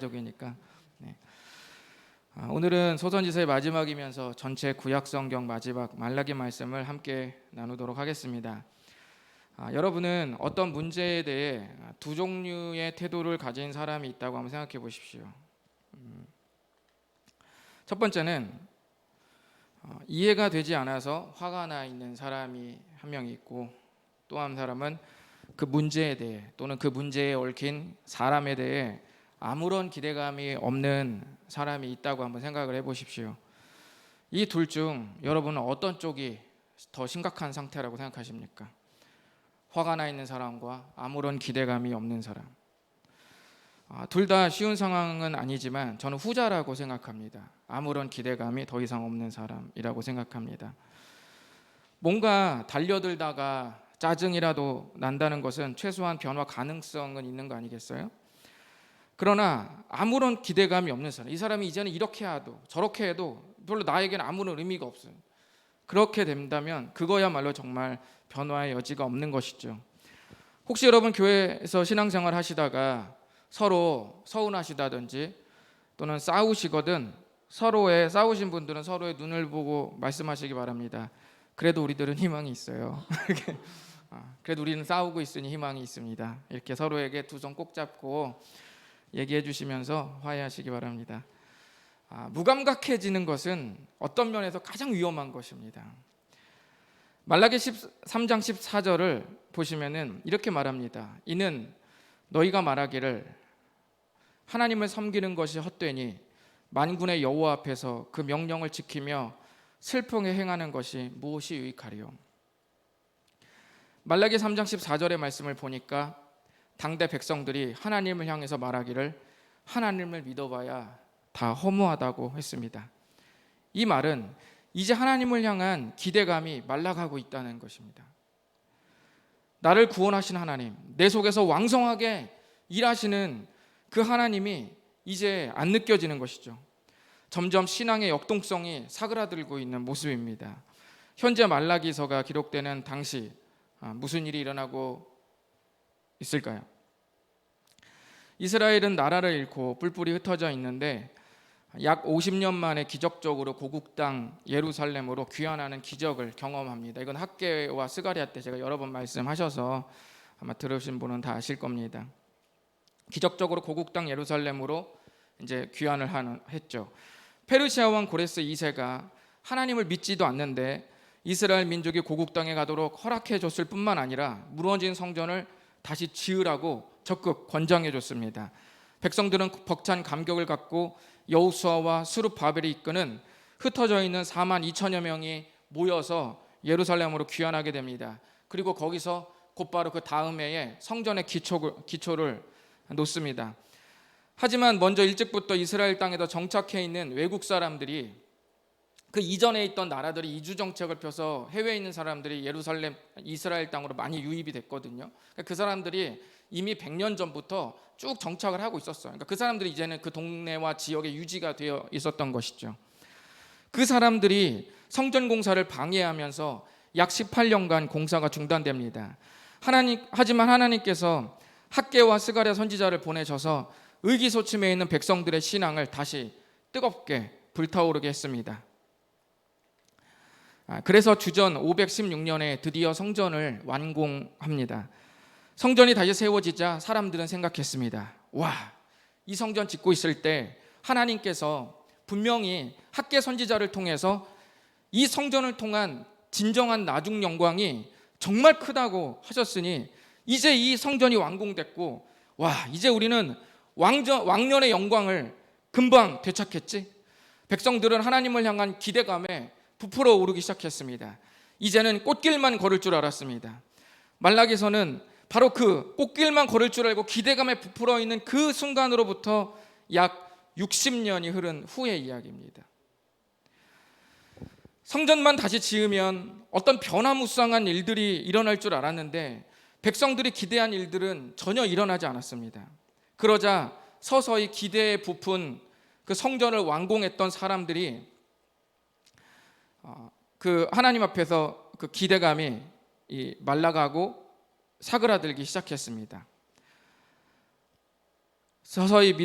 적이니까. 네. 오늘은 소선지서의 마지막이면서 전체 구약성경 마지막 말라기 말씀을 함께 나누도록 하겠습니다. 여러분은 어떤 문제에 대해 두 종류의 태도를 가진 사람이 있다고 한번 생각해 보십시오. 첫 번째는 이해가 되지 않아서 화가 나 있는 사람이 한 명 있고, 또 한 사람은 그 문제에 대해 또는 그 문제에 얽힌 사람에 대해 아무런 기대감이 없는 사람이 있다고 한번 생각을 해보십시오. 이 둘 중 여러분은 어떤 쪽이 더 심각한 상태라고 생각하십니까? 화가 나 있는 사람과 아무런 기대감이 없는 사람. 둘 다 쉬운 상황은 아니지만 저는 후자라고 생각합니다. 아무런 기대감이 더 이상 없는 사람이라고 생각합니다. 뭔가 달려들다가 짜증이라도 난다는 것은 최소한 변화 가능성은 있는 거 아니겠어요? 그러나 아무런 기대감이 없는 사람, 이 사람이 이제는 이렇게 해도 저렇게 해도 별로 나에게는 아무런 의미가 없어요. 그렇게 된다면 그거야말로 정말 변화의 여지가 없는 것이죠. 혹시 여러분 교회에서 신앙생활 하시다가 서로 서운하시다든지 또는 싸우시거든, 싸우신 분들은 서로의 눈을 보고 말씀하시기 바랍니다. 그래도 우리들은 희망이 있어요. 그래도 우리는 싸우고 있으니 희망이 있습니다. 이렇게 서로에게 두 손 꼭 잡고 얘기해 주시면서 화해하시기 바랍니다. 무감각해지는 것은 어떤 면에서 가장 위험한 것입니다. 말라기 13장 14절을 보시면은 이렇게 말합니다. 이는 너희가 말하기를 하나님을 섬기는 것이 헛되니 만군의 여호와 앞에서 그 명령을 지키며 슬프게 행하는 것이 무엇이 유익하리요. 말라기 3장 14절의 말씀을 보니까 당대 백성들이 하나님을 향해서 말하기를 하나님을 믿어봐야 다 허무하다고 했습니다. 이 말은 이제 하나님을 향한 기대감이 말라가고 있다는 것입니다. 나를 구원하신 하나님, 내 속에서 왕성하게 일하시는 그 하나님이 이제 안 느껴지는 것이죠. 점점 신앙의 역동성이 사그라들고 있는 모습입니다. 현재 말라기서가 기록되는 당시 무슨 일이 일어나고 있을까요? 이스라엘은 나라를 잃고 뿔뿔이 흩어져 있는데 약 50년 만에 기적적으로 고국 땅 예루살렘으로 귀환하는 기적을 경험합니다. 이건 학개와 스가랴 때 제가 여러 번 말씀하셔서 아마 들으신 분은 다 아실 겁니다. 기적적으로 고국 땅 예루살렘으로 이제 귀환을 했죠. 페르시아 왕 고레스 2세가 하나님을 믿지도 않는데 이스라엘 민족이 고국 땅에 가도록 허락해 줬을 뿐만 아니라 무너진 성전을 다시 지으라고 적극 권장해 줬습니다. 백성들은 벅찬 감격을 갖고 여호수아와 스룹바벨이 이끄는 흩어져 있는 4만 2천여 명이 모여서 예루살렘으로 귀환하게 됩니다. 그리고 거기서 곧바로 그 다음 해에 성전의 기초를 놓습니다. 하지만 먼저 일찍부터 이스라엘 땅에서 정착해 있는 외국 사람들이, 그 이전에 있던 나라들이 이주 정책을 펴서 해외에 있는 사람들이 이스라엘 땅으로 많이 유입이 됐거든요. 그 사람들이 이미 100년 전부터 쭉 정착을 하고 있었어요. 그러니까 그 사람들이 이제는 그 동네와 지역에 유지가 되어 있었던 것이죠. 그 사람들이 성전 공사를 방해하면서 약 18년간 공사가 중단됩니다. 하지만 하나님께서 학개와 스가랴 선지자를 보내셔서 의기소침해 있는 백성들의 신앙을 다시 뜨겁게 불타오르게 했습니다. 그래서 주전 516년에 드디어 성전을 완공합니다. 성전이 다시 세워지자 사람들은 생각했습니다. 와, 이 성전 짓고 있을 때 하나님께서 분명히 학개 선지자를 통해서 이 성전을 통한 진정한 나중 영광이 정말 크다고 하셨으니 이제 이 성전이 완공됐고, 와, 이제 우리는 왕년의 영광을 금방 되찾겠지? 백성들은 하나님을 향한 기대감에 부풀어 오르기 시작했습니다. 이제는 꽃길만 걸을 줄 알았습니다. 말라기서는 바로 그 꽃길만 걸을 줄 알고 기대감에 부풀어 있는 그 순간으로부터 약 60년이 흐른 후의 이야기입니다. 성전만 다시 지으면 어떤 변화무쌍한 일들이 일어날 줄 알았는데 백성들이 기대한 일들은 전혀 일어나지 않았습니다. 그러자 서서히 기대에 부푼 그 성전을 완공했던 사람들이 그 하나님 앞에서 그 기대감이 말라가고 사그라들기 시작했습니다. 서서히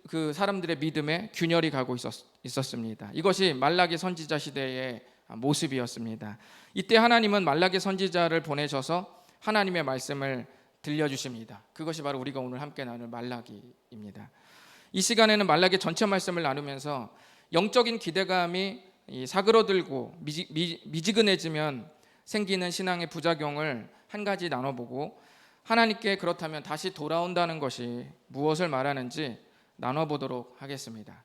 그 사람들의 믿음에 균열이 가고 있었습니다. 이것이 말라기 선지자 시대의 모습이었습니다. 이때 하나님은 말라기 선지자를 보내셔서 하나님의 말씀을 들려주십니다. 그것이 바로 우리가 오늘 함께 나눌 말라기입니다. 이 시간에는 말라기 전체 말씀을 나누면서 영적인 기대감이 사그러들고 미지근해지면 생기는 신앙의 부작용을 한 가지 나눠보고, 하나님께 그렇다면 다시 돌아온다는 것이 무엇을 말하는지 나눠보도록 하겠습니다.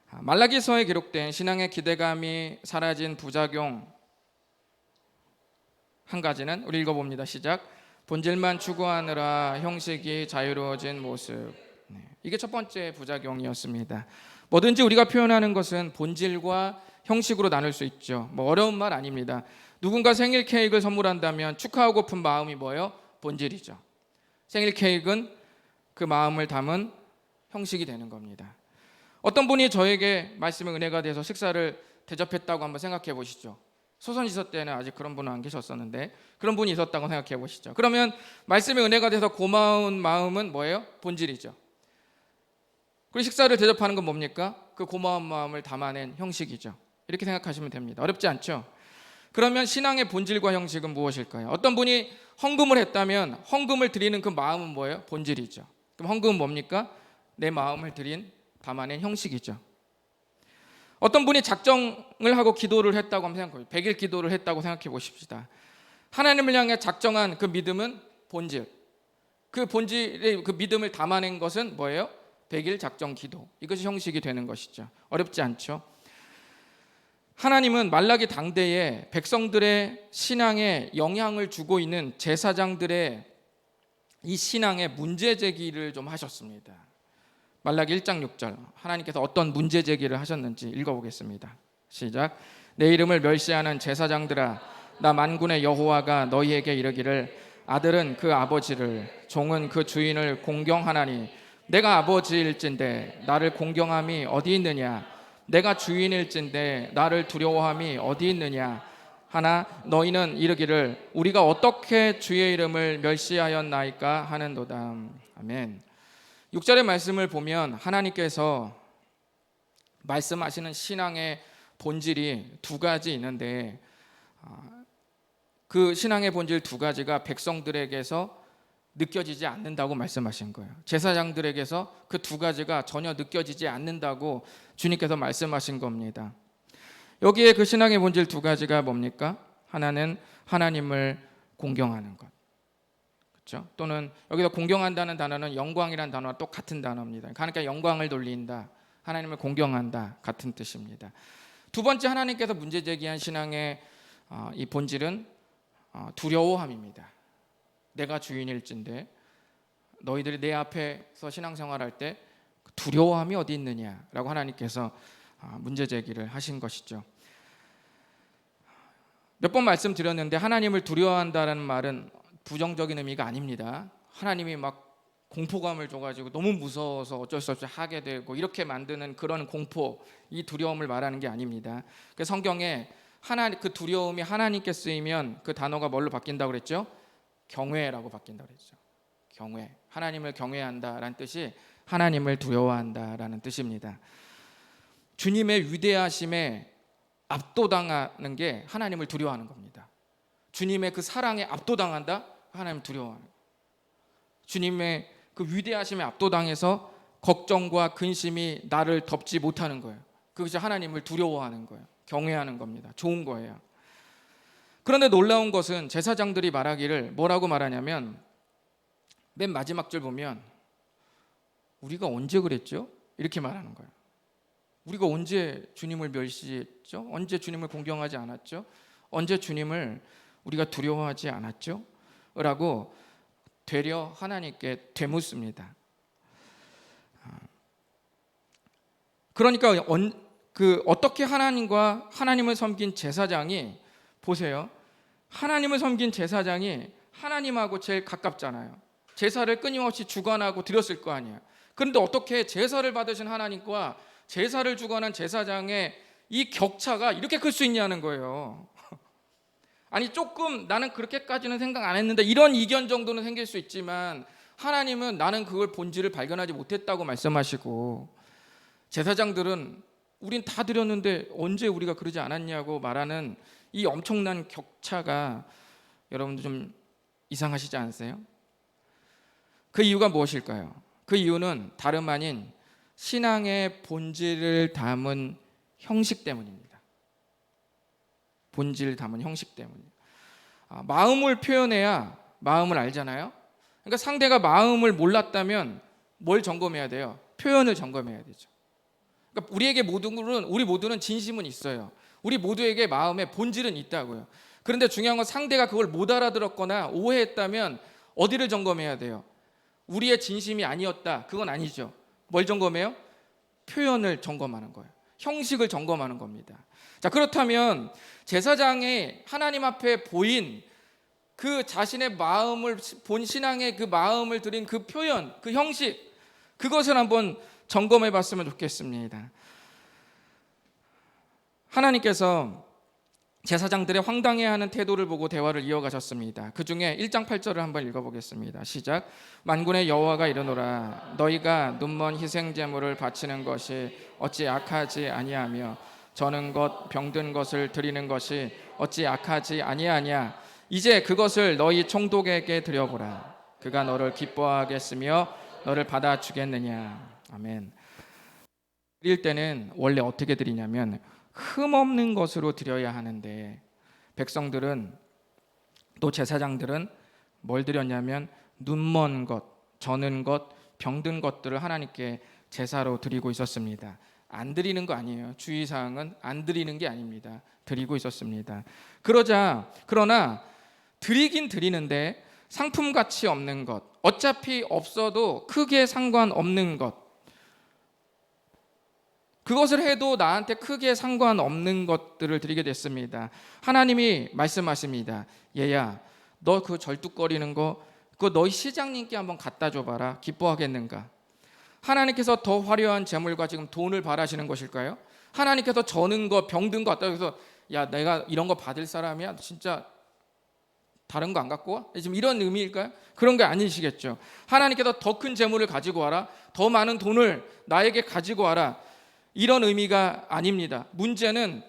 말라기서에 기록된 신앙의 기대감이 사라진 부작용 한 가지는 우리 읽어봅니다. 시작. 본질만 추구하느라 형식이 자유로워진 모습. 이게 첫 번째 부작용이었습니다. 뭐든지 우리가 표현하는 것은 본질과 형식으로 나눌 수 있죠. 어려운 말 아닙니다. 누군가 생일 케이크를 선물한다면 축하하고픈 마음이 뭐예요? 본질이죠. 생일 케이크는 그 마음을 담은 형식이 되는 겁니다. 어떤 분이 저에게 말씀의 은혜가 돼서 식사를 대접했다고 한번 생각해 보시죠. 소선지서 때는 아직 그런 분은 안 계셨었는데 그런 분이 있었다고 생각해 보시죠. 그러면 말씀의 은혜가 돼서 고마운 마음은 뭐예요? 본질이죠. 그리고 식사를 대접하는 건 뭡니까? 그 고마운 마음을 담아낸 형식이죠. 이렇게 생각하시면 됩니다. 어렵지 않죠? 그러면 신앙의 본질과 형식은 무엇일까요? 어떤 분이 헌금을 했다면 헌금을 드리는 그 마음은 뭐예요? 본질이죠. 그럼 헌금은 뭡니까? 내 마음을 담아낸 형식이죠. 어떤 분이 작정을 하고 기도를 했다고 한번 생각해요. 100일 기도를 했다고 생각해 보십시다. 하나님을 향해 작정한 그 믿음은 본질. 그 본질의 그 믿음을 담아낸 것은 뭐예요? 100일 작정 기도. 이것이 형식이 되는 것이죠. 어렵지 않죠? 하나님은 말라기 당대에 백성들의 신앙에 영향을 주고 있는 제사장들의 이 신앙의 문제 제기를 좀 하셨습니다. 말라기 1장 6절, 하나님께서 어떤 문제 제기를 하셨는지 읽어보겠습니다. 시작. 내 이름을 멸시하는 제사장들아, 나 만군의 여호와가 너희에게 이르기를 아들은 그 아버지를, 종은 그 주인을 공경하나니 내가 아버지일진데 나를 공경함이 어디 있느냐? 내가 주인일진데 나를 두려워함이 어디 있느냐? 하나 너희는 이르기를 우리가 어떻게 주의 이름을 멸시하였나이까 하는도다. 아멘. 6절의 말씀을 보면 하나님께서 말씀하시는 신앙의 본질이 두 가지 있는데, 그 신앙의 본질 두 가지가 백성들에게서 느껴지지 않는다고 말씀하신 거예요. 제사장들에게서 그 두 가지가 전혀 느껴지지 않는다고 주님께서 말씀하신 겁니다. 여기에 그 신앙의 본질 두 가지가 뭡니까? 하나는 하나님을 공경하는 것, 그렇죠? 또는 여기서 공경한다는 단어는 영광이라는 단어와 똑같은 단어입니다. 그러니까 영광을 돌린다, 하나님을 공경한다, 같은 뜻입니다. 두 번째, 하나님께서 문제 제기한 신앙의 이 본질은 두려워함입니다. 내가 주인일진데 너희들이 내 앞에서 신앙생활할 때 두려워함이 어디 있느냐라고 하나님께서 문제 제기를 하신 것이죠. 몇 번 말씀드렸는데 하나님을 두려워한다는 말은 부정적인 의미가 아닙니다. 하나님이 막 공포감을 줘가지고 너무 무서워서 어쩔 수 없이 하게 되고 이렇게 만드는 그런 공포, 이 두려움을 말하는 게 아닙니다. 그 성경에 그 두려움이 하나님께 쓰이면 그 단어가 뭘로 바뀐다고 그랬죠? 경외라고 바뀐다고 그랬죠. 경외, 하나님을 경외한다라는 뜻이 하나님을 두려워한다라는 뜻입니다. 주님의 위대하심에 압도당하는 게 하나님을 두려워하는 겁니다. 주님의 그 사랑에 압도당한다? 하나님을 두려워하는 거예요. 주님의 그 위대하심에 압도당해서 걱정과 근심이 나를 덮지 못하는 거예요. 그것이 하나님을 두려워하는 거예요. 경외하는 겁니다. 좋은 거예요. 그런데 놀라운 것은 제사장들이 말하기를 뭐라고 말하냐면, 맨 마지막 줄 보면 우리가 언제 그랬죠? 이렇게 말하는 거예요. 우리가 언제 주님을 멸시했죠? 언제 주님을 공경하지 않았죠? 언제 주님을 우리가 두려워하지 않았죠? 라고 되려 하나님께 되묻습니다. 그러니까 어떻게 하나님을 섬긴 제사장이, 보세요, 하나님을 섬긴 제사장이 하나님하고 제일 가깝잖아요. 제사를 끊임없이 주관하고 드렸을 거 아니에요. 그런데 어떻게 제사를 받으신 하나님과 제사를 주관한 제사장의 이 격차가 이렇게 클 수 있냐는 거예요. 아니 조금 나는 그렇게까지는 생각 안 했는데 이런 이견 정도는 생길 수 있지만 하나님은 나는 그걸 본질을 발견하지 못했다고 말씀하시고, 제사장들은 우린 다 드렸는데 언제 우리가 그러지 않았냐고 말하는 이 엄청난 격차가 여러분들 좀 이상하시지 않으세요? 그 이유가 무엇일까요? 그 이유는 다름 아닌 신앙의 본질을 담은 형식 때문입니다. 본질을 담은 형식 때문이에요. 마음을 표현해야 마음을 알잖아요. 그러니까 상대가 마음을 몰랐다면 뭘 점검해야 돼요? 표현을 점검해야 되죠. 그러니까 우리 모두는 진심은 있어요. 우리 모두에게 마음의 본질은 있다고요. 그런데 중요한 건 상대가 그걸 못 알아들었거나 오해했다면 어디를 점검해야 돼요? 우리의 진심이 아니었다. 그건 아니죠. 뭘 점검해요? 표현을 점검하는 거예요. 형식을 점검하는 겁니다. 자, 그렇다면 제사장이 하나님 앞에 보인 그 자신의 마음을 본 신앙의 그 마음을 드린 그 표현, 그 형식, 그것을 한번 점검해 봤으면 좋겠습니다. 하나님께서 제사장들의 황당해하는 태도를 보고 대화를 이어가셨습니다. 그 중에 1장 8절을 한번 읽어보겠습니다. 시작. 만군의 여호와가 이르노라 너희가 눈먼 희생 제물을 바치는 것이 어찌 악하지 아니하며 저는 것 병든 것을 드리는 것이 어찌 악하지 아니하냐. 이제 그것을 너희 총독에게 드려보라. 그가 너를 기뻐하겠으며 너를 받아주겠느냐. 아멘. 드릴 때는 원래 어떻게 드리냐면 흠없는 것으로 드려야 하는데, 백성들은 또 제사장들은 뭘 드렸냐면 눈먼 것, 저는 것, 병든 것들을 하나님께 제사로 드리고 있었습니다. 안 드리는 거 아니에요. 주의사항은 안 드리는 게 아닙니다. 드리고 있었습니다. 그러나 드리긴 드리는데 상품가치 없는 것, 어차피 없어도 크게 상관없는 것, 그것을 해도 나한테 크게 상관없는 것들을 드리게 됐습니다. 하나님이 말씀하십니다. 얘야, 너 그 절뚝거리는 거 그거 너희 시장님께 한번 갖다 줘봐라. 기뻐하겠는가? 하나님께서 더 화려한 재물과 지금 돈을 바라시는 것일까요? 하나님께서 저는 거 병든 거 갖다 줘서 야 내가 이런 거 받을 사람이야? 진짜 다른 거 안 갖고 와? 지금 이런 의미일까요? 그런 게 아니시겠죠. 하나님께서 더 큰 재물을 가지고 와라. 더 많은 돈을 나에게 가지고 와라. 이런 의미가 아닙니다. 문제는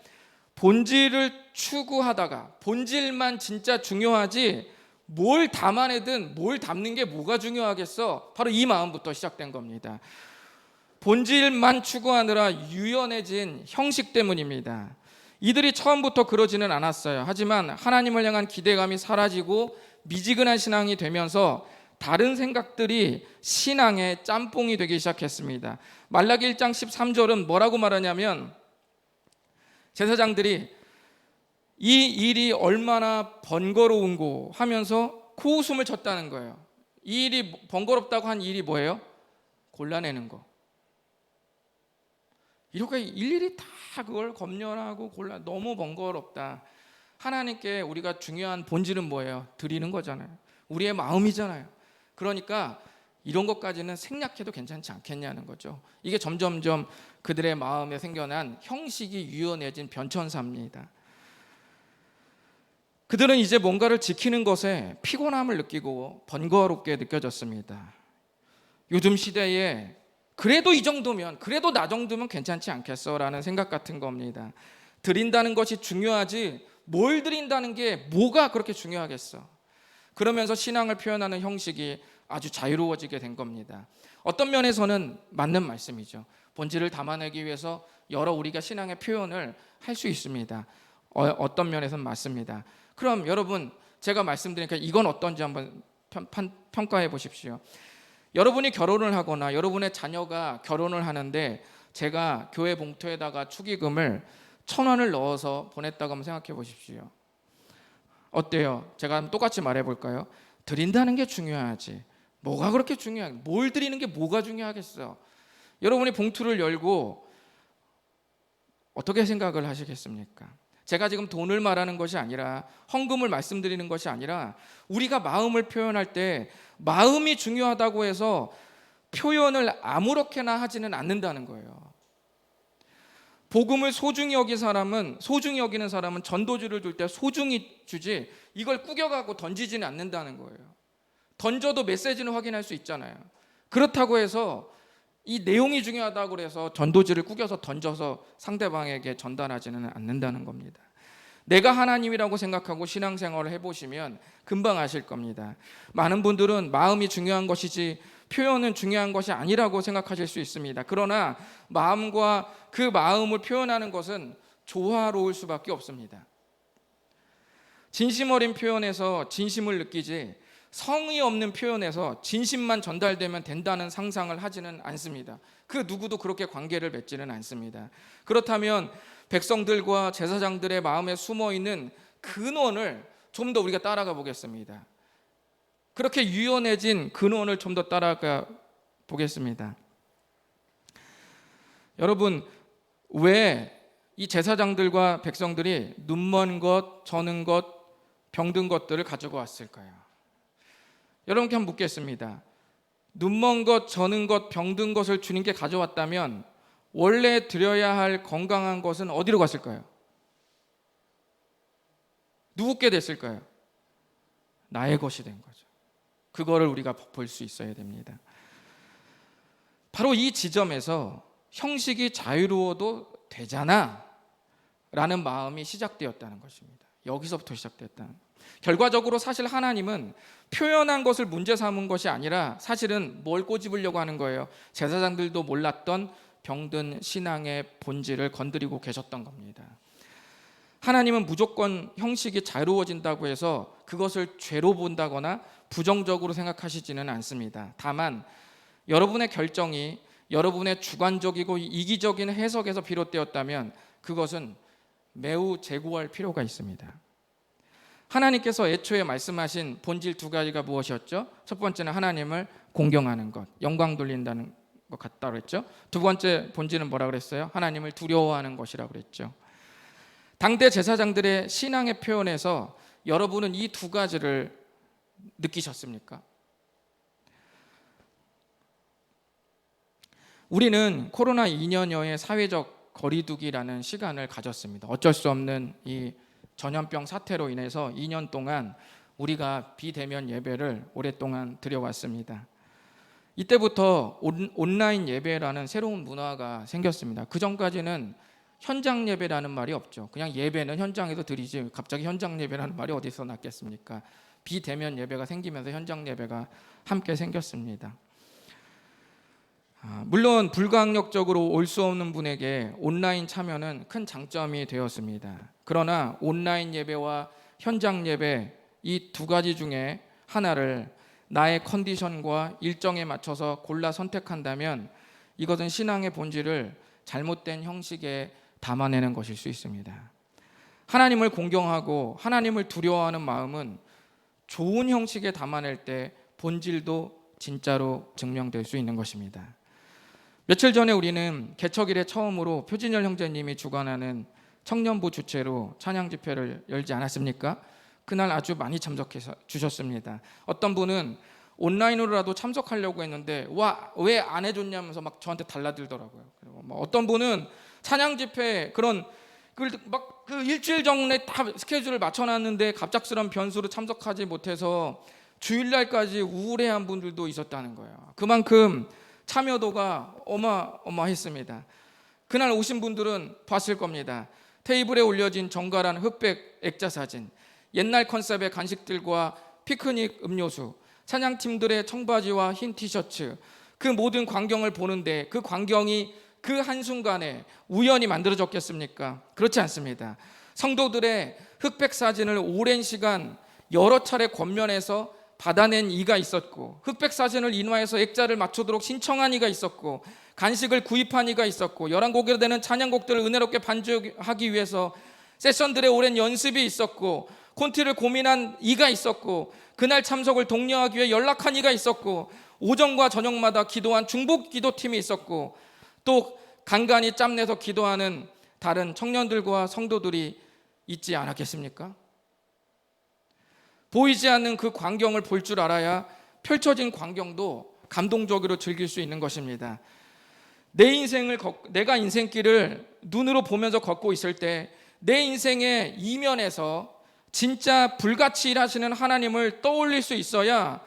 본질을 추구하다가 본질만 진짜 중요하지 뭘 담아내든 뭘 담는 게 뭐가 중요하겠어? 바로 이 마음부터 시작된 겁니다. 본질만 추구하느라 유연해진 형식 때문입니다. 이들이 처음부터 그러지는 않았어요. 하지만 하나님을 향한 기대감이 사라지고 미지근한 신앙이 되면서 다른 생각들이 신앙의 짬뽕이 되기 시작했습니다. 말라기 1장 13절은 뭐라고 말하냐면 제사장들이 이 일이 얼마나 번거로운고 하면서 코웃음을 쳤다는 거예요. 이 일이 번거롭다고 한 일이 뭐예요? 골라내는 거. 이렇게 일일이 다 그걸 검열하고 너무 번거롭다. 하나님께 우리가 중요한 본질은 뭐예요? 드리는 거잖아요. 우리의 마음이잖아요. 그러니까 이런 것까지는 생략해도 괜찮지 않겠냐는 거죠. 이게 점점점 그들의 마음에 생겨난 형식이 유연해진 변천사입니다. 그들은 이제 뭔가를 지키는 것에 피곤함을 느끼고 번거롭게 느껴졌습니다. 요즘 시대에 그래도 이 정도면, 그래도 나 정도면 괜찮지 않겠어 라는 생각 같은 겁니다. 드린다는 것이 중요하지 뭘 드린다는 게 뭐가 그렇게 중요하겠어. 그러면서 신앙을 표현하는 형식이 아주 자유로워지게 된 겁니다. 어떤 면에서는 맞는 말씀이죠. 본질을 담아내기 위해서 여러 우리가 신앙의 표현을 할 수 있습니다. 어떤 면에서는 맞습니다. 그럼 여러분 제가 말씀드리니까 이건 어떤지 한번 평가해 보십시오. 여러분이 결혼을 하거나 여러분의 자녀가 결혼을 하는데 제가 교회 봉투에다가 축의금을 1,000원을 넣어서 보냈다고 한번 생각해 보십시오. 어때요? 제가 똑같이 말해 볼까요? 드린다는 게 중요하지. 뭐가 그렇게 중요해? 뭘 드리는 게 뭐가 중요하겠어? 여러분이 봉투를 열고 어떻게 생각을 하시겠습니까? 제가 지금 돈을 말하는 것이 아니라 헌금을 말씀드리는 것이 아니라 우리가 마음을 표현할 때 마음이 중요하다고 해서 표현을 아무렇게나 하지는 않는다는 거예요. 복음을 소중히 여기는 사람은 전도주를 둘 때 소중히 주지 이걸 꾸겨가고 던지지는 않는다는 거예요. 던져도 메시지는 확인할 수 있잖아요. 그렇다고 해서 이 내용이 중요하다고 해서 전도지를 구겨서 던져서 상대방에게 전달하지는 않는다는 겁니다. 내가 하나님이라고 생각하고 신앙생활을 해보시면 금방 아실 겁니다. 많은 분들은 마음이 중요한 것이지 표현은 중요한 것이 아니라고 생각하실 수 있습니다. 그러나 마음과 그 마음을 표현하는 것은 조화로울 수밖에 없습니다. 진심 어린 표현에서 진심을 느끼지 성의 없는 표현에서 진심만 전달되면 된다는 상상을 하지는 않습니다. 그 누구도 그렇게 관계를 맺지는 않습니다. 그렇다면 백성들과 제사장들의 마음에 숨어있는 근원을 좀 더 우리가 따라가 보겠습니다. 그렇게 유연해진 근원을 좀 더 따라가 보겠습니다. 여러분, 왜 이 제사장들과 백성들이 눈먼 것, 저는 것, 병든 것들을 가지고 왔을까요? 여러분께 한번 묻겠습니다. 눈먼 것, 저는 것, 병든 것을 주님께 가져왔다면 원래 드려야 할 건강한 것은 어디로 갔을까요? 누구께 됐을까요? 나의 것이 된 거죠. 그거를 우리가 볼 수 있어야 됩니다. 바로 이 지점에서 형식이 자유로워도 되잖아 라는 마음이 시작되었다는 것입니다. 여기서부터 시작됐다. 결과적으로 사실 하나님은 표현한 것을 문제 삼은 것이 아니라 사실은 뭘 꼬집으려고 하는 거예요. 제사장들도 몰랐던 병든 신앙의 본질을 건드리고 계셨던 겁니다. 하나님은 무조건 형식이 자유로워진다고 해서 그것을 죄로 본다거나 부정적으로 생각하시지는 않습니다. 다만 여러분의 결정이 여러분의 주관적이고 이기적인 해석에서 비롯되었다면 그것은 매우 재고할 필요가 있습니다. 하나님께서 애초에 말씀하신 본질 두 가지가 무엇이었죠? 첫 번째는 하나님을 공경하는 것, 영광 돌린다는 것 같다고 했죠. 두 번째 본질은 뭐라고 그랬어요? 하나님을 두려워하는 것이라고 그랬죠. 당대 제사장들의 신앙의 표현에서 여러분은 이 두 가지를 느끼셨습니까? 우리는 코로나 2년여의 사회적 거리두기라는 시간을 가졌습니다. 어쩔 수 없는 이 전염병 사태로 인해서 2년 동안 우리가 비대면 예배를 오랫동안 드려왔습니다. 이때부터 온라인 예배라는 새로운 문화가 생겼습니다. 그 전까지는 현장 예배라는 말이 없죠. 그냥 예배는 현장에서 드리지 갑자기 현장 예배라는 말이 어디서 났겠습니까? 비대면 예배가 생기면서 현장 예배가 함께 생겼습니다. 물론 불가항력적으로 올 수 없는 분에게 온라인 참여는 큰 장점이 되었습니다. 그러나 온라인 예배와 현장 예배 이 두 가지 중에 하나를 나의 컨디션과 일정에 맞춰서 골라 선택한다면 이것은 신앙의 본질을 잘못된 형식에 담아내는 것일 수 있습니다. 하나님을 공경하고 하나님을 두려워하는 마음은 좋은 형식에 담아낼 때 본질도 진짜로 증명될 수 있는 것입니다. 며칠 전에 우리는 개척일에 처음으로 표진열 형제님이 주관하는 청년부 주최로 찬양 집회를 열지 않았습니까? 그날 아주 많이 참석해 주셨습니다. 어떤 분은 온라인으로라도 참석하려고 했는데 왜 안 해줬냐면서 막 저한테 달라들더라고요. 그리고 어떤 분은 찬양 집회 그런 그 일주일 전에 다 스케줄을 맞춰놨는데 갑작스러운 변수로 참석하지 못해서 주일날까지 우울해한 분들도 있었다는 거예요. 그만큼 참여도가 어마어마했습니다. 그날 오신 분들은 봤을 겁니다. 테이블에 올려진 정갈한 흑백 액자 사진, 옛날 컨셉의 간식들과 피크닉 음료수, 찬양팀들의 청바지와 흰 티셔츠, 그 모든 광경을 보는데 그 광경이 그 한순간에 우연히 만들어졌겠습니까? 그렇지 않습니다. 성도들의 흑백 사진을 오랜 시간 여러 차례 권면해서 받아낸 이가 있었고, 흑백 사진을 인화해서 액자를 맞추도록 신청한 이가 있었고, 간식을 구입한 이가 있었고, 11곡에 되는 찬양곡들을 은혜롭게 반주하기 위해서 세션들의 오랜 연습이 있었고, 콘티를 고민한 이가 있었고, 그날 참석을 독려하기 위해 연락한 이가 있었고, 오전과 저녁마다 기도한 중복 기도팀이 있었고, 또 간간히 짬내서 기도하는 다른 청년들과 성도들이 있지 않았겠습니까? 보이지 않는 그 광경을 볼 줄 알아야 펼쳐진 광경도 감동적으로 즐길 수 있는 것입니다. 내가 인생길을 눈으로 보면서 걷고 있을 때 내 인생의 이면에서 진짜 불같이 일하시는 하나님을 떠올릴 수 있어야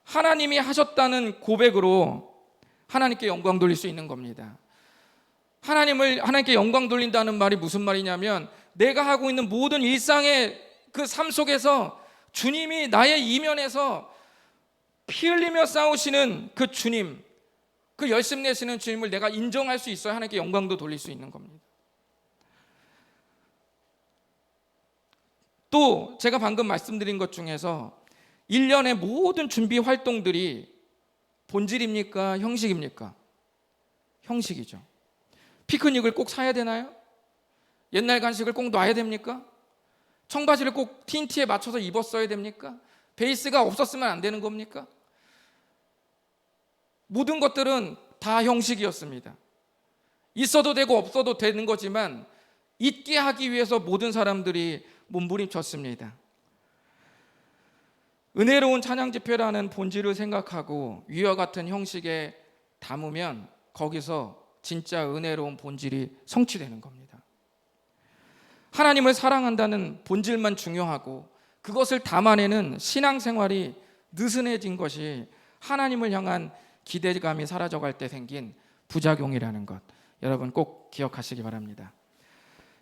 하나님이 하셨다는 고백으로 하나님께 영광 돌릴 수 있는 겁니다. 하나님께 영광 돌린다는 말이 무슨 말이냐면, 내가 하고 있는 모든 일상의 그 삶 속에서 주님이 나의 이면에서 피 흘리며 싸우시는 그 주님, 그 열심 내시는 주님을 내가 인정할 수 있어야 하나님께 영광도 돌릴 수 있는 겁니다. 또 제가 방금 말씀드린 것 중에서 1년의 모든 준비 활동들이 본질입니까? 형식입니까? 형식이죠. 피크닉을 꼭 사야 되나요? 옛날 간식을 꼭 놔야 됩니까? 청바지를 꼭 틴티에 맞춰서 입었어야 됩니까? 베이스가 없었으면 안 되는 겁니까? 모든 것들은 다 형식이었습니다. 있어도 되고 없어도 되는 거지만 있게 하기 위해서 모든 사람들이 몸부림쳤습니다. 은혜로운 찬양 집회라는 본질을 생각하고 위와 같은 형식에 담으면 거기서 진짜 은혜로운 본질이 성취되는 겁니다. 하나님을 사랑한다는 본질만 중요하고 그것을 담아내는 신앙생활이 느슨해진 것이 하나님을 향한 기대감이 사라져갈 때 생긴 부작용이라는 것, 여러분 꼭 기억하시기 바랍니다.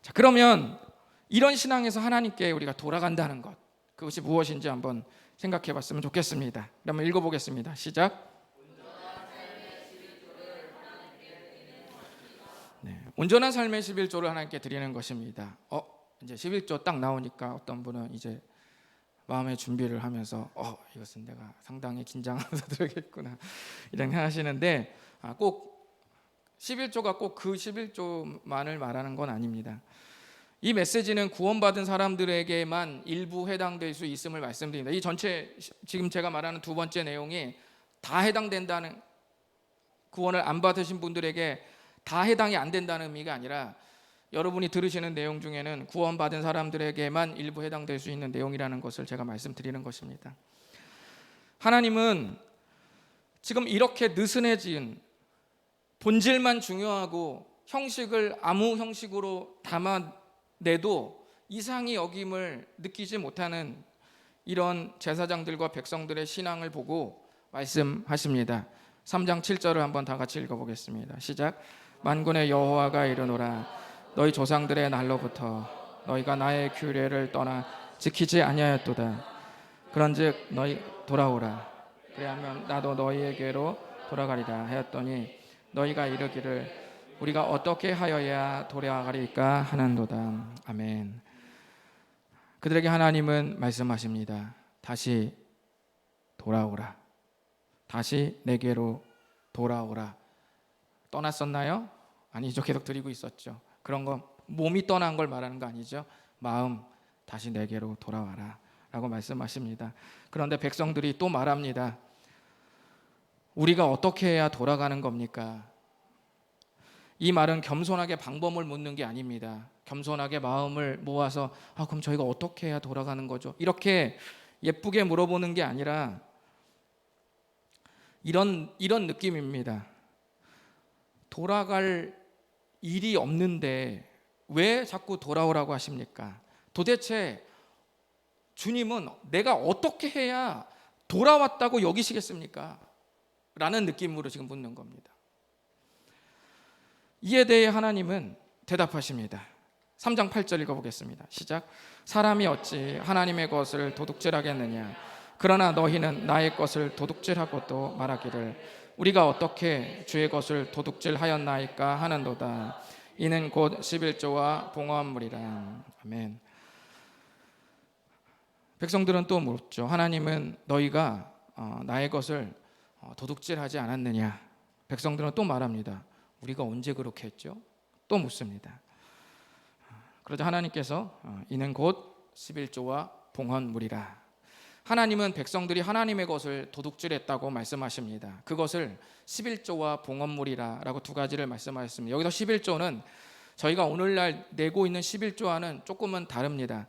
자, 그러면 이런 신앙에서 하나님께 우리가 돌아간다는 것, 그것이 무엇인지 한번 생각해 봤으면 좋겠습니다. 그러면 읽어보겠습니다. 시작. 네, 온전한 삶의 11조를 하나님께 드리는 것입니다. 이제 11조 딱 나오니까 어떤 분은 이제 마음의 준비를 하면서 이것은 내가 상당히 긴장하면서 들어야겠구나 이런 하시는데, 꼭 11조가 꼭 그 11조만을 말하는 건 아닙니다. 이 메시지는 구원받은 사람들에게만 일부 해당될 수 있음을 말씀드립니다. 이 전체 지금 제가 말하는 두 번째 내용이 다 해당된다는, 구원을 안 받으신 분들에게 다 해당이 안 된다는 의미가 아니라 여러분이 들으시는 내용 중에는 구원받은 사람들에게만 일부 해당될 수 있는 내용이라는 것을 제가 말씀드리는 것입니다. 하나님은 지금 이렇게 느슨해진 본질만 중요하고 형식을 아무 형식으로 담아내도 이상히 여김을 느끼지 못하는 이런 제사장들과 백성들의 신앙을 보고 말씀하십니다. 3장 7절을 한번 다 같이 읽어보겠습니다. 시작. 만군의 여호와가 이르노라, 너희 조상들의 날로부터 너희가 나의 규례를 떠나 지키지 아니하였도다. 그런즉 너희 돌아오라, 그리하면 나도 너희에게로 돌아가리라 하였더니 너희가 이르기를 우리가 어떻게 하여야 돌아가리까 하는도다. 아멘. 그들에게 하나님은 말씀하십니다. 다시 돌아오라, 다시 내게로 돌아오라. 떠났었나요? 아니죠. 계속 드리고 있었죠. 그런 거 몸이 떠난 걸 말하는 거 아니죠. 마음, 다시 내게로 돌아와라 라고 말씀하십니다. 그런데 백성들이 또 말합니다. 우리가 어떻게 해야 돌아가는 겁니까? 이 말은 겸손하게 방법을 묻는 게 아닙니다. 겸손하게 마음을 모아서 그럼 저희가 어떻게 해야 돌아가는 거죠? 이렇게 예쁘게 물어보는 게 아니라 이런 느낌입니다. 돌아갈 일이 없는데 왜 자꾸 돌아오라고 하십니까? 도대체 주님은 내가 어떻게 해야 돌아왔다고 여기시겠습니까? 라는 느낌으로 지금 묻는 겁니다. 이에 대해 하나님은 대답하십니다. 3장 8절 읽어보겠습니다. 시작. 사람이 어찌 하나님의 것을 도둑질하겠느냐? 그러나 너희는 나의 것을 도둑질하고도 말하기를 우리가 어떻게 주의 것을 도둑질하였나이까 하는도다. 이는 곧 11조와 봉헌물이라. 아멘. 백성들은 또 묻죠. 하나님은 너희가 나의 것을 도둑질하지 않았느냐? 백성들은 또 말합니다. 우리가 언제 그렇게 했죠? 또 묻습니다. 그러자 하나님께서 이는 곧 11조와 봉헌물이라. 하나님은 백성들이 하나님의 것을 도둑질했다고 말씀하십니다. 그것을 11조와 봉헌물이라 라고 두 가지를 말씀하셨습니다. 여기서 11조는 저희가 오늘날 내고 있는 11조와는 조금은 다릅니다.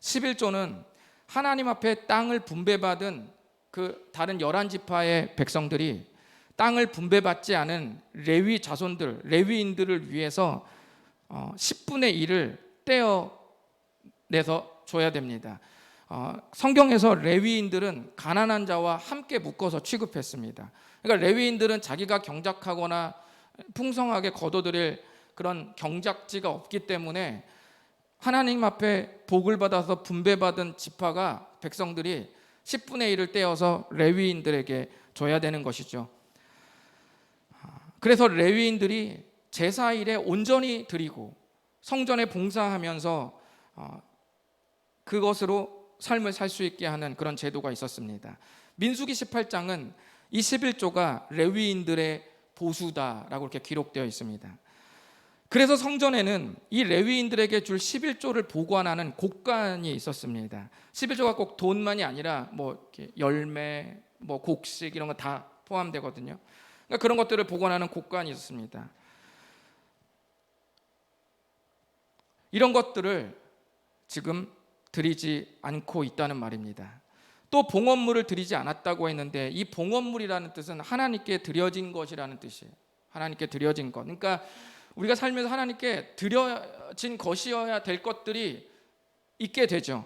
11조는 하나님 앞에 땅을 분배받은 그 다른 11지파의 백성들이 땅을 분배받지 않은 레위 자손들, 레위인들을 위해서 10분의 1을 떼어내서 줘야 됩니다. 성경에서 레위인들은 가난한 자와 함께 묶어서 취급했습니다. 그러니까 레위인들은 자기가 경작하거나 풍성하게 거둬들일 그런 경작지가 없기 때문에 하나님 앞에 복을 받아서 분배받은 지파가 백성들이 10분의 1을 떼어서 레위인들에게 줘야 되는 것이죠. 그래서 레위인들이 제사일에 온전히 드리고 성전에 봉사하면서 그것으로 삶을 살 수 있게 하는 그런 제도가 있었습니다. 민수기 18장은 이 11조가 레위인들의 보수다라고 이렇게 기록되어 있습니다. 그래서 성전에는 이 레위인들에게 줄 11조를 보관하는 곡간이 있었습니다. 11조가 꼭 돈만이 아니라 뭐 이렇게 열매, 뭐 곡식 이런 거 다 포함되거든요. 그러니까 그런 것들을 보관하는 곡간이 있었습니다. 이런 것들을 지금 드리지 않고 있다는 말입니다. 또 봉헌물을 드리지 않았다고 했는데 이 봉헌물이라는 뜻은 하나님께 드려진 것이라는 뜻이에요. 하나님께 드려진 것. 그러니까 우리가 살면서 하나님께 드려진 것이어야 될 것들이 있게 되죠.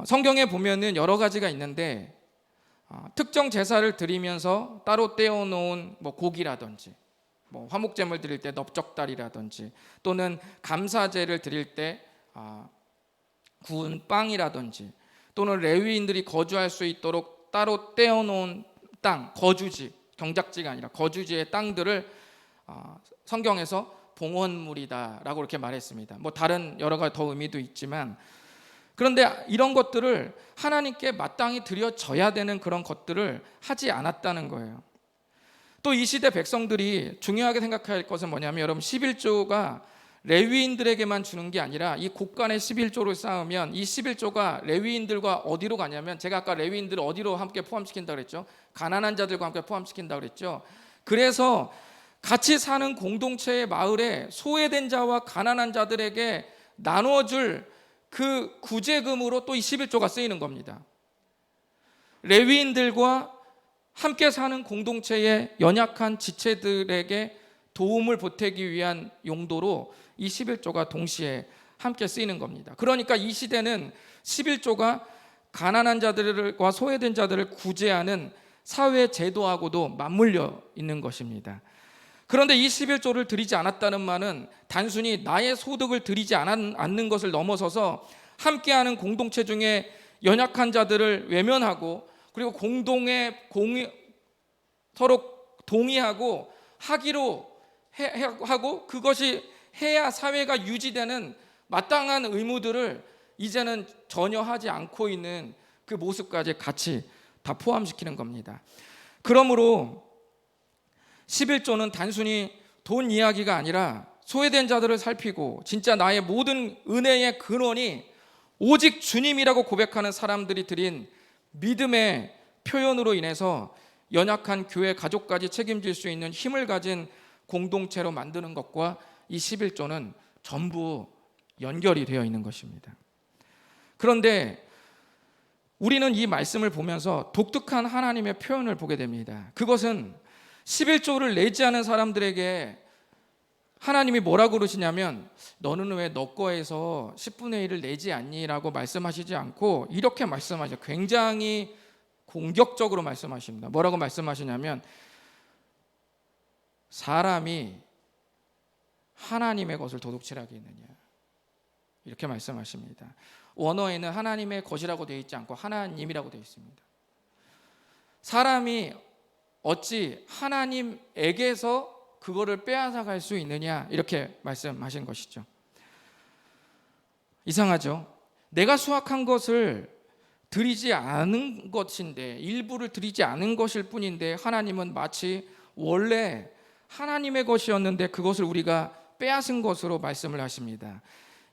성경에 보면은 여러 가지가 있는데 특정 제사를 드리면서 따로 떼어놓은 뭐 고기라든지 뭐 화목제물 드릴 때 넓적다리라든지 또는 감사제를 드릴 때 구운 빵이라든지 또는 레위인들이 거주할 수 있도록 따로 떼어놓은 땅, 거주지, 경작지가 아니라 거주지의 땅들을 성경에서 봉헌물이다라고 이렇게 말했습니다. 뭐 다른 여러 가지 더 의미도 있지만 그런데 이런 것들을 하나님께 마땅히 드려져야 되는 그런 것들을 하지 않았다는 거예요. 또 이 시대 백성들이 중요하게 생각해야 할 것은 뭐냐면 여러분 11조가 레위인들에게만 주는 게 아니라 이 곡간에 11조를 쌓으면 이 11조가 레위인들과 어디로 가냐면 제가 아까 레위인들을 어디로 함께 포함시킨다 그랬죠? 가난한 자들과 함께 포함시킨다 그랬죠? 그래서 같이 사는 공동체의 마을에 소외된 자와 가난한 자들에게 나눠줄 그 구제금으로 또 이 11조가 쓰이는 겁니다. 레위인들과 함께 사는 공동체의 연약한 지체들에게 도움을 보태기 위한 용도로 이 11조가 동시에 함께 쓰이는 겁니다. 그러니까 이 시대는 11조가 가난한 자들과 소외된 자들을 구제하는 사회 제도하고도 맞물려 있는 것입니다. 그런데 이 11조를 드리지 않았다는 말은 단순히 나의 소득을 드리지 않는 것을 넘어서서 함께하는 공동체 중에 연약한 자들을 외면하고 그리고 서로 동의하고 하기로 하고 그것이 해야 사회가 유지되는 마땅한 의무들을 이제는 전혀 하지 않고 있는 그 모습까지 같이 다 포함시키는 겁니다. 그러므로 11조는 단순히 돈 이야기가 아니라 소외된 자들을 살피고 진짜 나의 모든 은혜의 근원이 오직 주님이라고 고백하는 사람들이 드린 믿음의 표현으로 인해서 연약한 교회 가족까지 책임질 수 있는 힘을 가진 공동체로 만드는 것과 이 11조는 전부 연결이 되어 있는 것입니다. 그런데 우리는 이 말씀을 보면서 독특한 하나님의 표현을 보게 됩니다. 그것은 11조를 내지 않은 사람들에게 하나님이 뭐라고 그러시냐면 너는 왜 너 거에서 10분의 1을 내지 않니? 라고 말씀하시지 않고 이렇게 말씀하셔요. 굉장히 공격적으로 말씀하십니다. 뭐라고 말씀하시냐면 사람이 하나님의 것을 도둑질하게 있느냐 이렇게 말씀하십니다. 원어에는 하나님의 것이라고 되어 있지 않고 하나님이라고 되어 있습니다. 사람이 어찌 하나님에게서 그거를 빼앗아갈 수 있느냐 이렇게 말씀하신 것이죠. 이상하죠? 내가 수확한 것을 드리지 않은 것인데 일부를 드리지 않은 것일 뿐인데 하나님은 마치 원래 하나님의 것이었는데 그것을 우리가 빼앗은 것으로 말씀을 하십니다.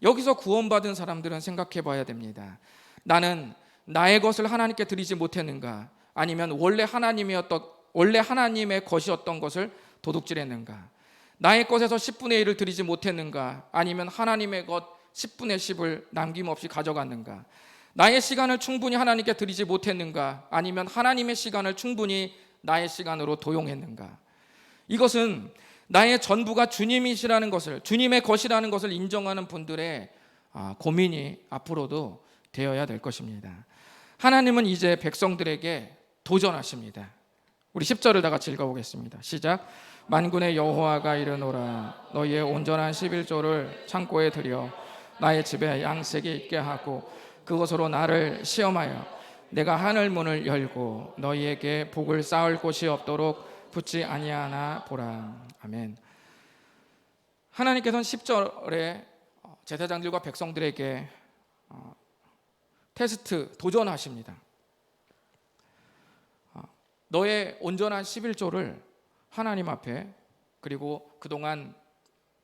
여기서 구원받은 사람들은 생각해 봐야 됩니다. 나는 나의 것을 하나님께 드리지 못했는가? 아니면 원래 하나님의 것이었던 것을 도둑질했는가? 나의 것에서 10분의 1을 드리지 못했는가? 아니면 하나님의 것 10분의 10을 남김없이 가져갔는가? 나의 시간을 충분히 하나님께 드리지 못했는가? 아니면 하나님의 시간을 충분히 나의 시간으로 도용했는가? 이것은 나의 전부가 주님이시라는 것을, 주님의 것이라는 것을 인정하는 분들의 고민이 앞으로도 되어야 될 것입니다. 하나님은 이제 백성들에게 도전하십니다. 우리 10절을 다 같이 읽어보겠습니다. 시작. 만군의 여호와가 이르노라 너희의 온전한 11조를 창고에 들여 나의 집에 양식이 있게 하고 그것으로 나를 시험하여 내가 하늘 문을 열고 너희에게 복을 쌓을 곳이 없도록 붙지 아니하나 보라. 아멘. 하나님께서는 10절에 제사장들과 백성들에게 테스트, 도전하십니다. 너의 온전한 11조를 하나님 앞에 그리고 그동안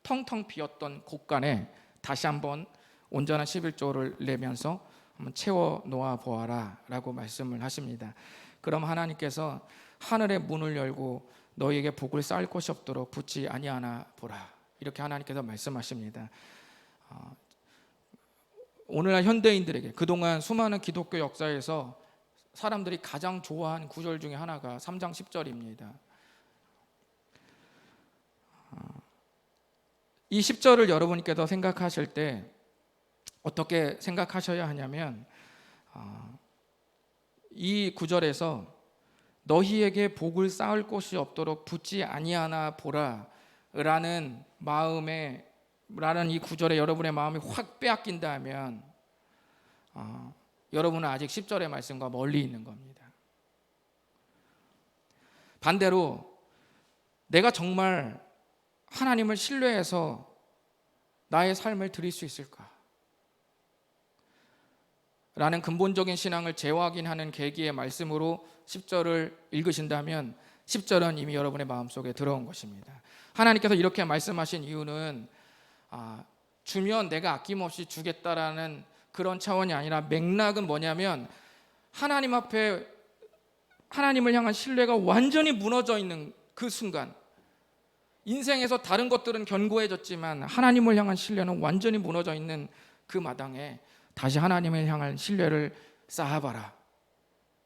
텅텅 비었던 곳간에 다시 한번 온전한 11조를 내면서 한번 채워 놓아 보아라 라고 말씀을 하십니다. 그럼 하나님께서 하늘의 문을 열고 너희에게 복을 쌓을 것이 없도록 붙지 아니하나 보라 이렇게 하나님께서 말씀하십니다. 오늘날 현대인들에게 그동안 수많은 기독교 역사에서 사람들이 가장 좋아한 구절 중에 하나가 3장 10절입니다. 이 10절을 여러분께서 생각하실 때 어떻게 생각하셔야 하냐면 이 구절에서 너희에게 복을 쌓을 곳이 없도록 붙지 아니하나 보라 라는 이 구절에 여러분의 마음이 확 빼앗긴다면 여러분은 아직 10절의 말씀과 멀리 있는 겁니다. 반대로 내가 정말 하나님을 신뢰해서 나의 삶을 드릴 수 있을까? 라는 근본적인 신앙을 재확인하는 계기의 말씀으로 10절을 읽으신다면 10절은 이미 여러분의 마음속에 들어온 것입니다. 하나님께서 이렇게 말씀하신 이유는 주면 내가 아낌없이 주겠다라는 그런 차원이 아니라 맥락은 뭐냐면 하나님 앞에 하나님을 향한 신뢰가 완전히 무너져 있는 그 순간, 인생에서 다른 것들은 견고해졌지만 하나님을 향한 신뢰는 완전히 무너져 있는 그 마당에 다시 하나님을 향한 신뢰를 쌓아봐라.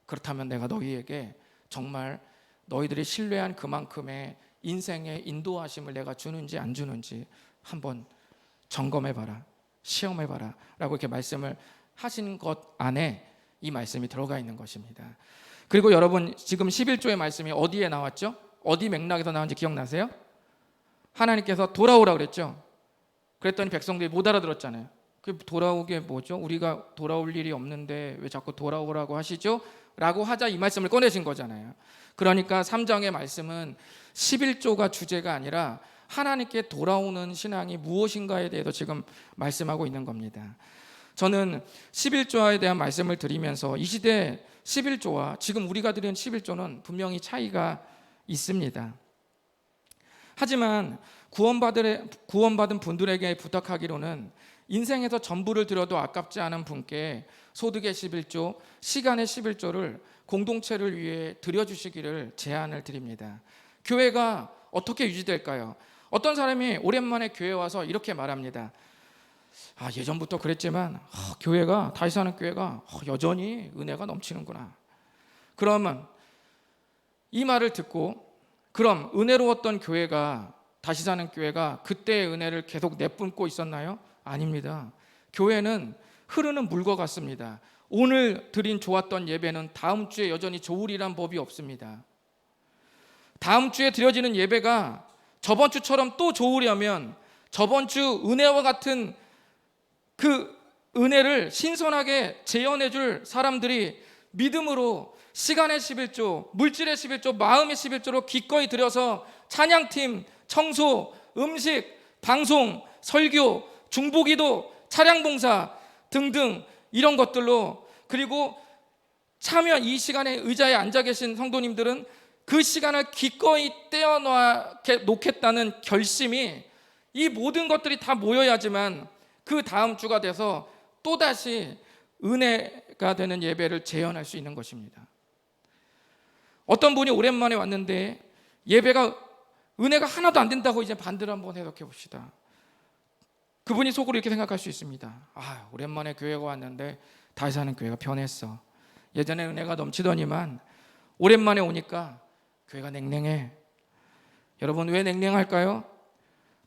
그렇다면 내가 너희에게 정말 너희들이 신뢰한 그만큼의 인생의 인도하심을 내가 주는지 안 주는지 한번 점검해봐라, 시험해봐라 라고 이렇게 말씀을 하신 것 안에 이 말씀이 들어가 있는 것입니다. 그리고 여러분 지금 11조의 말씀이 어디에 나왔죠? 어디 맥락에서 나온지 기억나세요? 하나님께서 돌아오라 그랬죠. 그랬더니 백성들이 못 알아들었잖아요. 그 돌아오게 뭐죠? 우리가 돌아올 일이 없는데 왜 자꾸 돌아오라고 하시죠? 라고 하자 이 말씀을 꺼내신 거잖아요. 그러니까 3장의 말씀은 11조가 주제가 아니라 하나님께 돌아오는 신앙이 무엇인가에 대해서 지금 말씀하고 있는 겁니다. 저는 11조에 대한 말씀을 드리면서 이 시대 11조와 지금 우리가 드리는 11조는 분명히 차이가 있습니다. 하지만 구원받은 분들에게 부탁하기로는 인생에서 전부를 들여도 아깝지 않은 분께 소득의 11조, 시간의 11조를 공동체를 위해 드려주시기를 제안을 드립니다. 교회가 어떻게 유지될까요? 어떤 사람이 오랜만에 교회 와서 이렇게 말합니다. 예전부터 그랬지만 교회가, 다시 사는 교회가 여전히 은혜가 넘치는구나. 그러면 이 말을 듣고 그럼 은혜로웠던 교회가, 다시 사는 교회가 그때의 은혜를 계속 내뿜고 있었나요? 아닙니다. 교회는 흐르는 물과 같습니다. 오늘 드린 좋았던 예배는 다음 주에 여전히 좋으리란 법이 없습니다. 다음 주에 드려지는 예배가 저번 주처럼 또 좋으려면 저번 주 은혜와 같은 그 은혜를 신선하게 재현해 줄 사람들이 믿음으로 시간의 11조, 물질의 11조, 마음의 11조로 기꺼이 들여서 찬양팀, 청소, 음식, 방송, 설교, 중보기도, 차량봉사 등등 이런 것들로, 그리고 참여 이 시간에 의자에 앉아 계신 성도님들은 그 시간을 기꺼이 떼어놓겠다는 결심이, 이 모든 것들이 다 모여야지만 그 다음 주가 돼서 또다시 은혜가 되는 예배를 재현할 수 있는 것입니다. 어떤 분이 오랜만에 왔는데 예배가 은혜가 하나도 안 된다고 이제 반대로 한번 해석해 봅시다. 그분이 속으로 이렇게 생각할 수 있습니다. 오랜만에 교회가 왔는데 다시 사는 교회가 변했어. 예전에 은혜가 넘치더니만 오랜만에 오니까 교회가 냉랭해. 여러분 왜 냉랭할까요?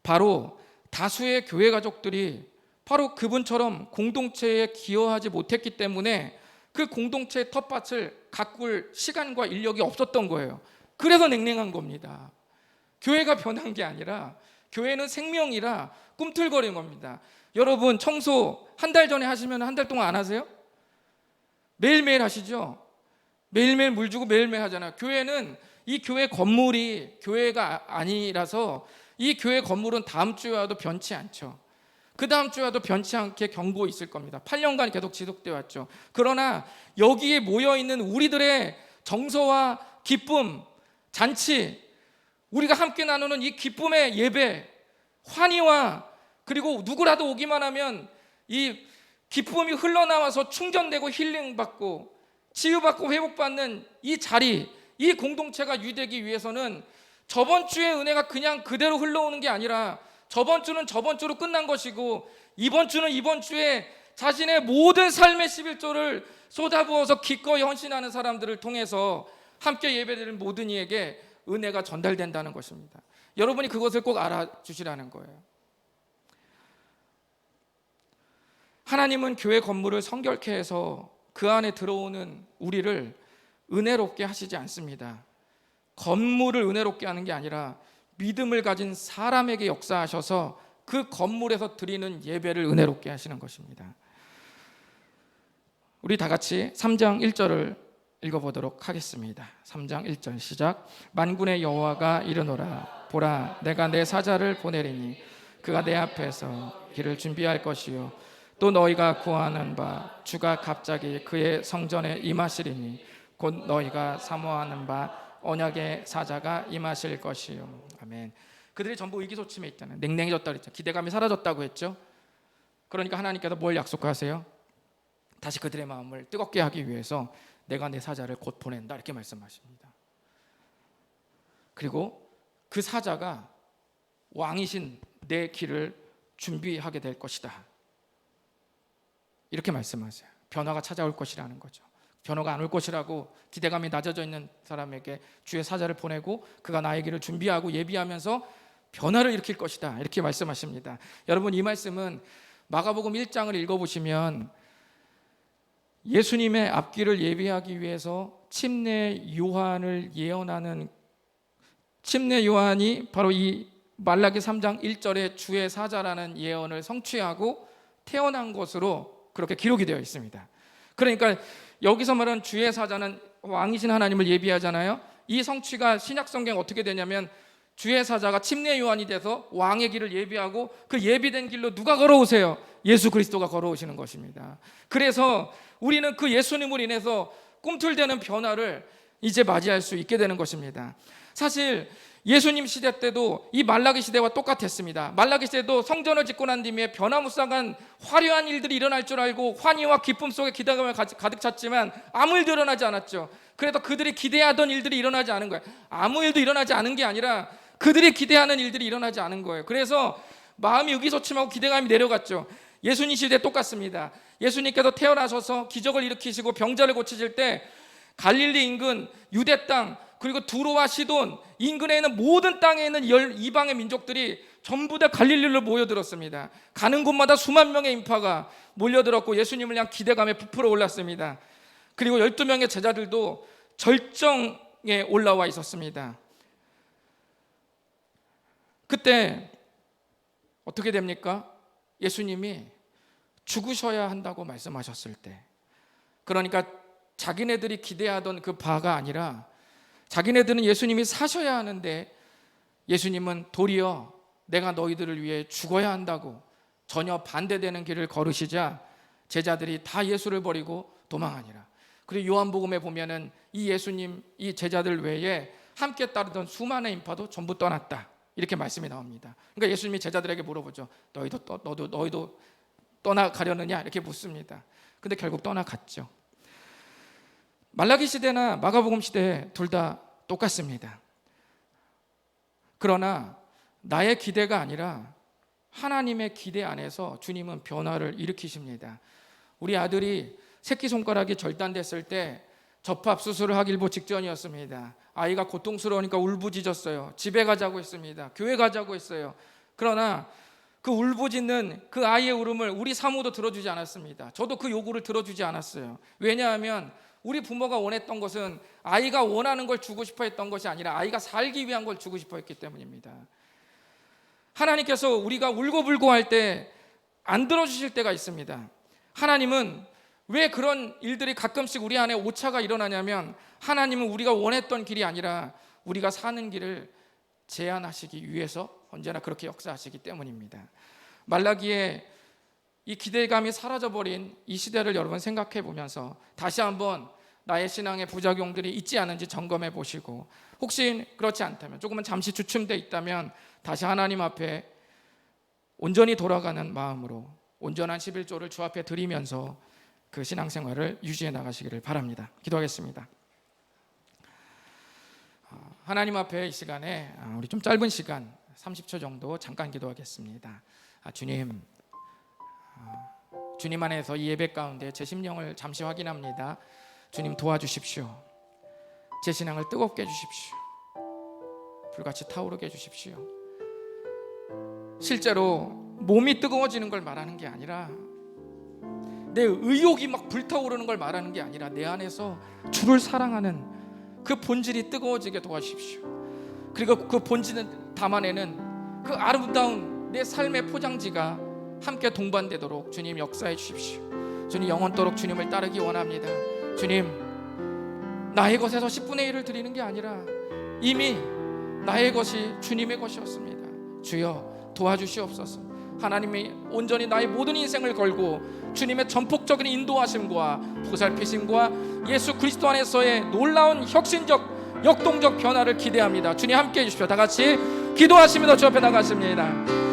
바로 다수의 교회 가족들이 바로 그분처럼 공동체에 기여하지 못했기 때문에 그 공동체의 텃밭을 가꿀 시간과 인력이 없었던 거예요. 그래서 냉랭한 겁니다. 교회가 변한 게 아니라 교회는 생명이라 꿈틀거리는 겁니다. 여러분, 청소 한 달 전에 하시면 한 달 동안 안 하세요? 매일매일 하시죠? 매일매일 물 주고 매일매일 하잖아요. 교회는 이 교회 건물이 교회가 아니라서 이 교회 건물은 다음 주에 와도 변치 않죠. 그 다음 주에 와도 변치 않게 경고 있을 겁니다. 8년간 계속 지속되어 왔죠. 그러나 여기에 모여있는 우리들의 정서와 기쁨, 잔치, 우리가 함께 나누는 이 기쁨의 예배, 환희와 그리고 누구라도 오기만 하면 이 기쁨이 흘러나와서 충전되고 힐링받고 치유받고 회복받는 이 자리, 이 공동체가 유되기 위해서는 저번 주의 은혜가 그냥 그대로 흘러오는 게 아니라 저번 주는 저번 주로 끝난 것이고 이번 주는 이번 주에 자신의 모든 삶의 11조를 쏟아부어서 기꺼이 헌신하는 사람들을 통해서 함께 예배드리는 모든 이에게 은혜가 전달된다는 것입니다. 여러분이 그것을 꼭 알아주시라는 거예요. 하나님은 교회 건물을 성결케 해서 그 안에 들어오는 우리를 은혜롭게 하시지 않습니다. 건물을 은혜롭게 하는 게 아니라 믿음을 가진 사람에게 역사하셔서 그 건물에서 드리는 예배를 은혜롭게 하시는 것입니다. 우리 다 같이 3장 1절을 읽어보도록 하겠습니다. 3장 1절 시작. 만군의 여호와가 이르노라 보라 내가 내 사자를 보내리니 그가 내 앞에서 길을 준비할 것이요 또 너희가 구하는 바 주가 갑자기 그의 성전에 임하시리니 곧 너희가 사모하는 바 언약의 사자가 임하실 것이요. 아멘. 그들이 전부 의기소침해 있잖아요. 냉랭해졌다고 했죠. 기대감이 사라졌다고 했죠. 그러니까 하나님께서 뭘 약속하세요? 다시 그들의 마음을 뜨겁게 하기 위해서 내가 내 사자를 곧 보낸다 이렇게 말씀하십니다. 그리고 그 사자가 왕이신 내 길을 준비하게 될 것이다 이렇게 말씀하세요. 변화가 찾아올 것이라는 거죠. 변화가 안 올 것이라고 기대감이 낮아져 있는 사람에게 주의 사자를 보내고 그가 나의 길을 준비하고 예비하면서 변화를 일으킬 것이다 이렇게 말씀하십니다. 여러분, 이 말씀은 마가복음 1장을 읽어보시면 예수님의 앞길을 예비하기 위해서 침례 요한을 예언하는 침례 요한이 바로 이 말라기 3장 1절에 주의 사자라는 예언을 성취하고 태어난 것으로 그렇게 기록이 되어 있습니다. 그러니까 여기서 말하는 주의 사자는 왕이신 하나님을 예비하잖아요. 이 성취가 신약성경에 어떻게 되냐면 주의 사자가 침례 요한이 돼서 왕의 길을 예비하고 그 예비된 길로 누가 걸어오세요? 예수 그리스도가 걸어오시는 것입니다. 그래서 우리는 그 예수님으로 인해서 꿈틀대는 변화를 이제 맞이할 수 있게 되는 것입니다. 사실 예수님 시대 때도 이 말라기 시대와 똑같았습니다. 말라기 시대도 성전을 짓고 난 뒤에 변화무쌍한 화려한 일들이 일어날 줄 알고 환희와 기쁨 속에 기대감을 가득 찼지만 아무 일도 일어나지 않았죠. 그래서 그들이 기대하던 일들이 일어나지 않은 거예요. 아무 일도 일어나지 않은 게 아니라 그들이 기대하는 일들이 일어나지 않은 거예요. 그래서 마음이 의기소침하고 기대감이 내려갔죠. 예수님 시대 똑같습니다. 예수님께서 태어나셔서 기적을 일으키시고 병자를 고치실 때 갈릴리 인근 유대 땅 그리고 두로와 시돈 인근에 있는 모든 땅에 있는 이방의 민족들이 전부 다 갈릴리로 모여들었습니다. 가는 곳마다 수만 명의 인파가 몰려들었고 예수님을 향한 기대감에 부풀어 올랐습니다. 그리고 12명의 제자들도 절정에 올라와 있었습니다. 그때 어떻게 됩니까? 예수님이 죽으셔야 한다고 말씀하셨을 때, 그러니까 자기네들이 기대하던 그 바가 아니라 자기네들은 예수님이 사셔야 하는데 예수님은 도리어 내가 너희들을 위해 죽어야 한다고 전혀 반대되는 길을 걸으시자 제자들이 다 예수를 버리고 도망하니라. 그리고 요한복음에 보면은 이 예수님, 이 제자들 외에 함께 따르던 수많은 인파도 전부 떠났다 이렇게 말씀이 나옵니다. 그러니까 예수님이 제자들에게 물어보죠. 너희도 떠나가려느냐 이렇게 묻습니다. 근데 결국 떠나갔죠. 말라기 시대나 마가복음 시대 둘 다 똑같습니다. 그러나 나의 기대가 아니라 하나님의 기대 안에서 주님은 변화를 일으키십니다. 우리 아들이 새끼손가락이 절단됐을 때 접합 수술을 하기 일보 직전이었습니다. 아이가 고통스러우니까 울부짖었어요. 집에 가자고 했습니다. 교회 가자고 했어요. 그러나 그 울부짖는 그 아이의 울음을 우리 사모도 들어주지 않았습니다. 저도 그 요구를 들어주지 않았어요. 왜냐하면 우리 부모가 원했던 것은 아이가 원하는 걸 주고 싶어 했던 것이 아니라 아이가 살기 위한 걸 주고 싶어 했기 때문입니다. 하나님께서 우리가 울고불고 할 때 안 들어주실 때가 있습니다. 하나님은 왜 그런 일들이 가끔씩 우리 안에 오차가 일어나냐면, 하나님은 우리가 원했던 길이 아니라 우리가 사는 길을 제한하시기 위해서 언제나 그렇게 역사하시기 때문입니다. 말라기에 이 기대감이 사라져버린 이 시대를 여러분 생각해 보면서 다시 한번 나의 신앙의 부작용들이 있지 않은지 점검해 보시고, 혹시 그렇지 않다면, 조금은 잠시 주춤돼 있다면 다시 하나님 앞에 온전히 돌아가는 마음으로 온전한 11조를 주 앞에 드리면서 그 신앙생활을 유지해 나가시기를 바랍니다. 기도하겠습니다. 하나님 앞에 이 시간에 우리 좀 짧은 시간 30초 정도 잠깐 기도하겠습니다. 주님, 주님 안에서 이 예배 가운데 제 심령을 잠시 확인합니다. 주님 도와주십시오. 제 신앙을 뜨겁게 해주십시오. 불같이 타오르게 해주십시오. 실제로 몸이 뜨거워지는 걸 말하는 게 아니라, 내 의욕이 막 불타오르는 걸 말하는 게 아니라, 내 안에서 주를 사랑하는 그 본질이 뜨거워지게 도와주십시오. 그리고 그 본질을 담아내는 그 아름다운 내 삶의 포장지가 함께 동반되도록 주님 역사해 주십시오. 주님, 영원토록 주님을 따르기 원합니다. 주님, 나의 것에서 10분의 1을 드리는 게 아니라 이미 나의 것이 주님의 것이었습니다. 주여 도와주시옵소서. 하나님이 온전히 나의 모든 인생을 걸고 주님의 전폭적인 인도하심과 보살피심과 예수 그리스도 안에서의 놀라운 혁신적 역동적 변화를 기대합니다. 주님 함께해 주십시오. 다 같이 기도하시면서 주 앞에 나가십니다.